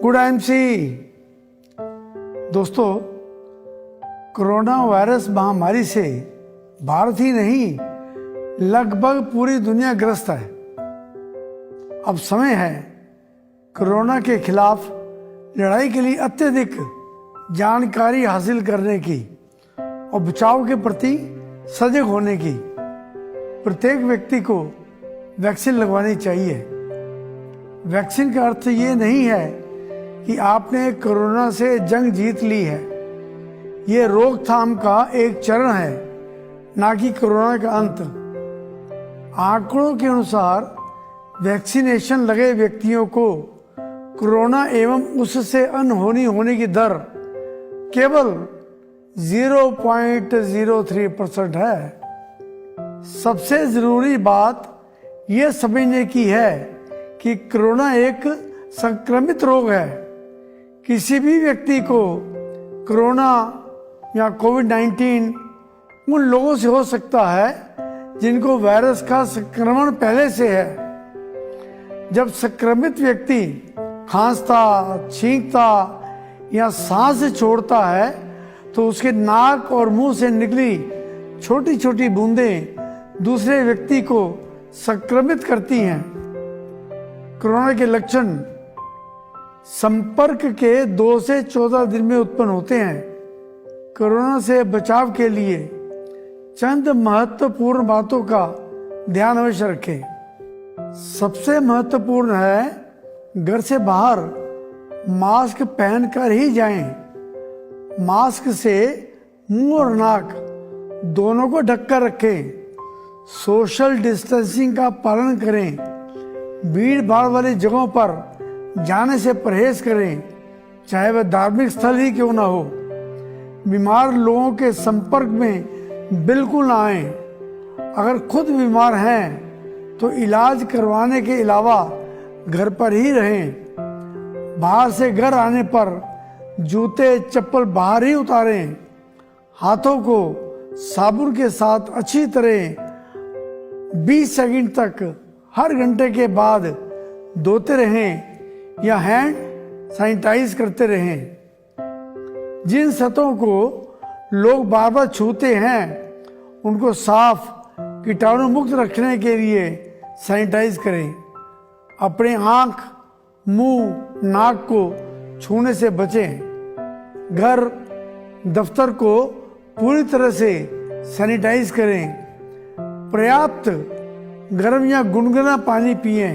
Good MC. दोस्तों, corona virus महामारी से भारत ही नहीं लगभग पूरी दुनिया ग्रस्त है। अब समय है कोरोना के खिलाफ लड़ाई के लिए अत्यधिक जानकारी हासिल करने की और बचाव के प्रति सजग होने की। प्रत्येक व्यक्ति को वैक्सीन लगवानी चाहिए। वैक्सीन का अर्थ ये नहीं है कि आपने कोरोना से जंग जीत ली है। ये रोकथाम का एक चरण है, ना कि कोरोना का अंत। आंकड़ों के अनुसार वैक्सीनेशन लगे व्यक्तियों को कोरोना एवं उससे अनहोनी होने की दर केवल 0.03% है। सबसे जरूरी बात यह समझने की है कि कोरोना एक संक्रमित रोग है। किसी भी व्यक्ति को कोरोना या कोविड-19 उन लोगों से हो सकता है जिनको वायरस का संक्रमण पहले से है। जब संक्रमित व्यक्ति खांसता, छींकता या सांस छोड़ता है तो उसके नाक और मुंह से निकली छोटी छोटी बूंदें दूसरे व्यक्ति को संक्रमित करती हैं। कोरोना के लक्षण संपर्क के 2 से 14 दिन में उत्पन्न होते हैं। कोरोना से बचाव के लिए चंद महत्वपूर्ण बातों का ध्यान अवश्य रखें। सबसे महत्वपूर्ण है घर से बाहर मास्क पहनकर ही जाएं। मास्क से मुंह और नाक दोनों को ढककर रखें। सोशल डिस्टेंसिंग का पालन करें। भीड़ भाड़ वाली जगहों पर जाने से परहेज करें, चाहे वह धार्मिक स्थल ही क्यों ना हो। बीमार लोगों के संपर्क में बिल्कुल ना आएं। अगर खुद बीमार हैं तो इलाज करवाने के अलावा घर पर ही रहें। बाहर से घर आने पर जूते चप्पल बाहर ही उतारें। हाथों को साबुन के साथ अच्छी तरह 20 सेकंड तक हर घंटे के बाद धोते रहें या हैंड सैनिटाइज करते रहें। जिन सतहों को लोग बार बार छूते हैं उनको साफ कीटाणु मुक्त रखने के लिए सैनिटाइज करें। अपने आंख, मुंह, नाक को छूने से बचें। घर, दफ्तर को पूरी तरह से सैनिटाइज करें। पर्याप्त गर्म या गुनगुना पानी पिएं।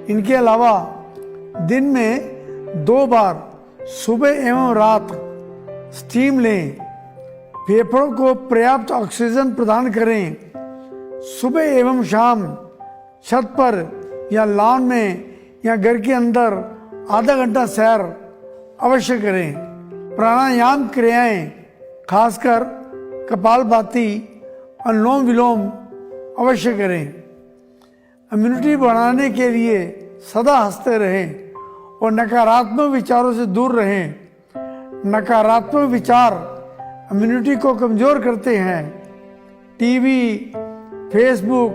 इनके अलावा दिन में 2 बार सुबह एवं रात स्टीम लें। फेफड़ों को पर्याप्त ऑक्सीजन प्रदान करें। सुबह एवं शाम छत पर या लॉन में या घर के अंदर आधा घंटा सैर अवश्य करें। प्राणायाम क्रियाएं, खासकर कपालभाति, अनुलोम विलोम अवश्य करें। इम्यूनिटी बढ़ाने के लिए सदा हंसते रहें और नकारात्मक विचारों से दूर रहें। नकारात्मक विचार इम्यूनिटी को कमजोर करते हैं। टीवी, फेसबुक,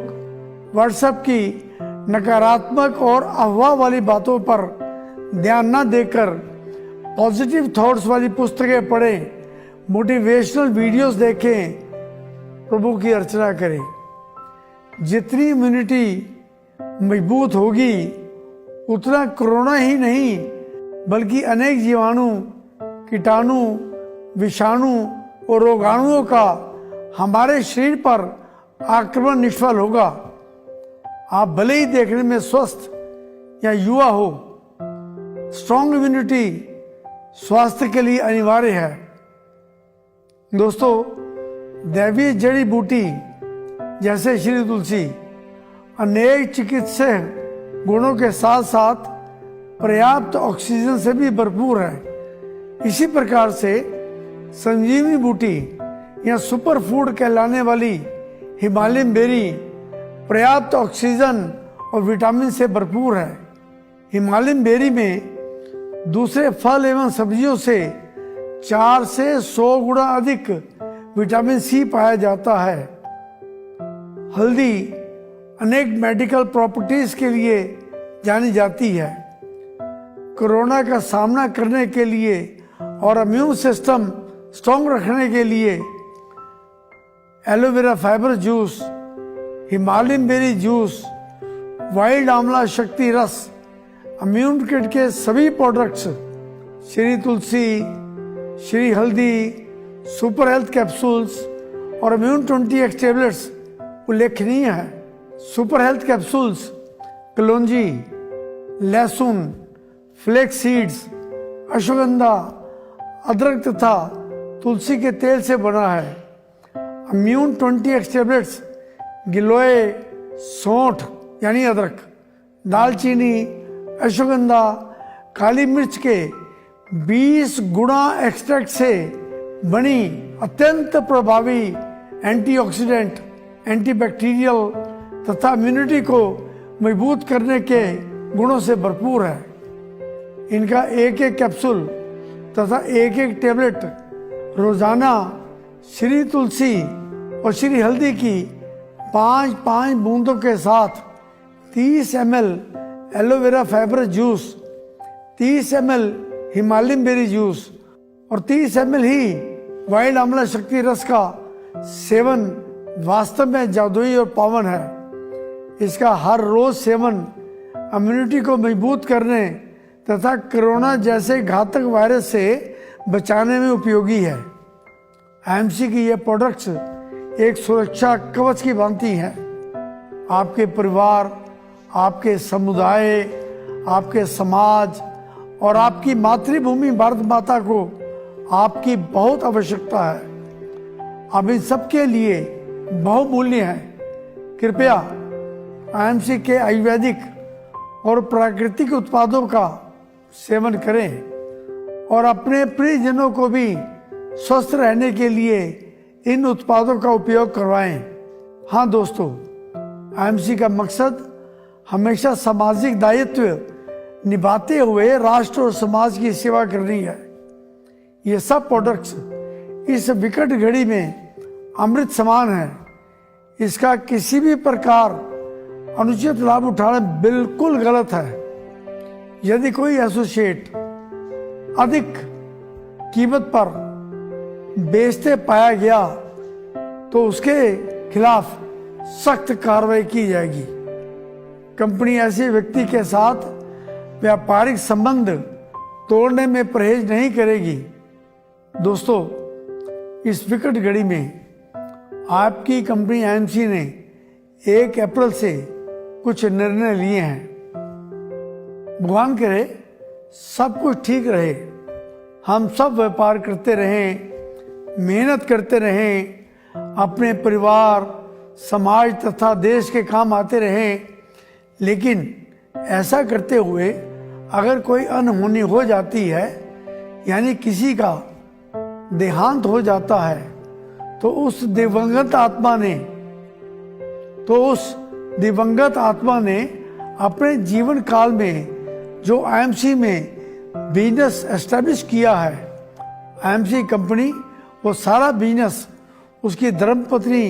व्हाट्सएप की नकारात्मक और अफवाह वाली बातों पर ध्यान न देकर पॉजिटिव थॉट्स वाली पुस्तकें पढ़ें, मोटिवेशनल वीडियोस देखें, प्रभु की अर्चना करें। जितनी इम्यूनिटी मजबूत होगी उतना कोरोना ही नहीं बल्कि अनेक जीवाणु, कीटाणु, विषाणु और रोगाणुओं का हमारे शरीर पर आक्रमण निष्फल होगा। आप भले ही देखने में स्वस्थ या युवा हो, स्ट्रॉन्ग इम्यूनिटी स्वास्थ्य के लिए अनिवार्य है। दोस्तों, दैवीय जड़ी बूटी जैसे श्री तुलसी अनेक चिकित्सीय गुणों के साथ साथ पर्याप्त ऑक्सीजन से भी भरपूर है। इसी प्रकार से संजीवनी बूटी या सुपर फूड कहलाने वाली हिमालयन बेरी पर्याप्त ऑक्सीजन और विटामिन से भरपूर है। हिमालयन बेरी में दूसरे फल एवं सब्जियों से 4 से 100 गुना अधिक विटामिन सी पाया जाता है। हल्दी अनेक मेडिकल प्रॉपर्टीज के लिए जानी जाती है। कोरोना का सामना करने के लिए और इम्यून सिस्टम स्ट्रॉन्ग रखने के लिए aloe vera fibre juice, Himalayan berry juice, wild amla शक्ति रस, इम्यून किट के सभी प्रोडक्ट्स, श्री तुलसी, श्री हल्दी, सुपर हेल्थ कैप्सूल्स और इम्यून 20x टेबलेट्स उल्लेखनीय है। सुपर हेल्थ कैप्सूल्स कलौंजी, लहसुन, फ्लेक्स सीड्स, अश्वगंधा, अदरक तथा तुलसी के तेल से बना है। इम्यून 20x टेबलेट्स गिलोय, सौंठ यानी अदरक, दालचीनी, अश्वगंधा, काली मिर्च के 20 गुना एक्सट्रैक्ट से बनी अत्यंत प्रभावी एंटीऑक्सीडेंट, एंटीबैक्टीरियल तथा इम्यूनिटी को मजबूत करने के गुणों से भरपूर है। इनका एक एक कैप्सूल तथा एक एक टेबलेट रोजाना श्री तुलसी और श्री हल्दी की 5-5 बूंदों के साथ 30 ml aloe vera fibre juice, 30 ml Himalayan berry juice और 30 ml ही वाइल्ड आंवला शक्ति रस का सेवन वास्तव में जादुई और पावन है। इसका हर रोज सेवन इम्यूनिटी को मजबूत करने तथा कोरोना जैसे घातक वायरस से बचाने में उपयोगी है। आईएमसी की ये प्रोडक्ट्स एक सुरक्षा कवच की भांति हैं। आपके परिवार, आपके समुदाय, आपके समाज और आपकी मातृभूमि भारत माता को आपकी बहुत आवश्यकता है। अब इन सबके लिए बहुमूल्य है। कृपया आईएमसी के आयुर्वेदिक और प्राकृतिक उत्पादों का सेवन करें और अपने प्रियजनों को भी स्वस्थ रहने के लिए इन उत्पादों का उपयोग करवाएं। हाँ दोस्तों, आईएमसी का मकसद हमेशा सामाजिक दायित्व निभाते हुए राष्ट्र और समाज की सेवा करनी है। ये सब प्रोडक्ट्स इस विकट घड़ी में अमृत समान है। इसका किसी भी प्रकार अनुचित लाभ उठाना बिल्कुल गलत है। यदि कोई एसोसिएट अधिक कीमत पर बेचते पाया गया तो उसके खिलाफ सख्त कार्रवाई की जाएगी। कंपनी ऐसे व्यक्ति के साथ व्यापारिक संबंध तोड़ने में परहेज नहीं करेगी। दोस्तों, इस विकट घड़ी में आपकी कंपनी आईएमसी ने 1 अप्रैल से कुछ निर्णय लिए हैं। भगवान करे सब कुछ ठीक रहे, हम सब व्यापार करते रहें, मेहनत करते रहें, अपने परिवार, समाज तथा देश के काम आते रहें। लेकिन ऐसा करते हुए अगर कोई अनहोनी हो जाती है, यानी किसी का देहांत हो जाता है, तो उस दिवंगत आत्मा ने अपने जीवन काल में जो आईएमसी में बिजनेस एस्टेब्लिश किया है, आईएमसी कंपनी वो सारा बिजनेस उसकी धर्मपत्नी,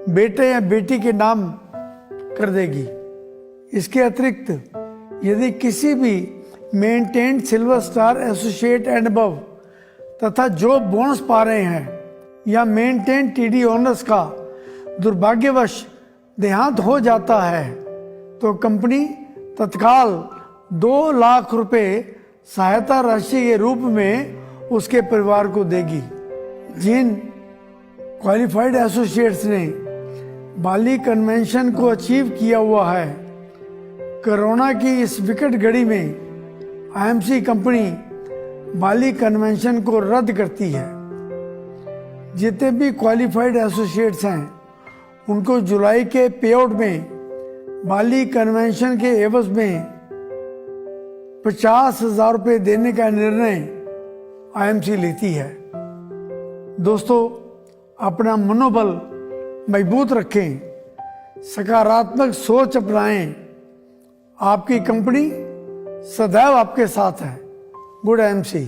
बेटे या बेटी के नाम कर देगी। इसके अतिरिक्त यदि किसी भी maintained silver star associate and above तथा जो बोनस पा रहे हैं या मेंटेन टीडी ओनर्स का दुर्भाग्यवश देहांत हो जाता है तो कंपनी तत्काल 2 लाख रुपए सहायता राशि के रूप में उसके परिवार को देगी। जिन क्वालिफाइड एसोसिएट्स ने बाली कन्वेंशन को अचीव किया हुआ है, कोरोना की इस विकट घड़ी में आईएमसी कंपनी बाली कन्वेंशन को रद्द करती है। जितने भी क्वालिफाइड एसोसिएट्स हैं उनको जुलाई के पेआउट में बाली कन्वेंशन के एवज में 50,000 रुपये देने का निर्णय आईएमसी लेती है। दोस्तों, अपना मनोबल मजबूत रखें, सकारात्मक सोच अपनाएं। आपकी कंपनी सदैव आपके साथ है। Good IMC.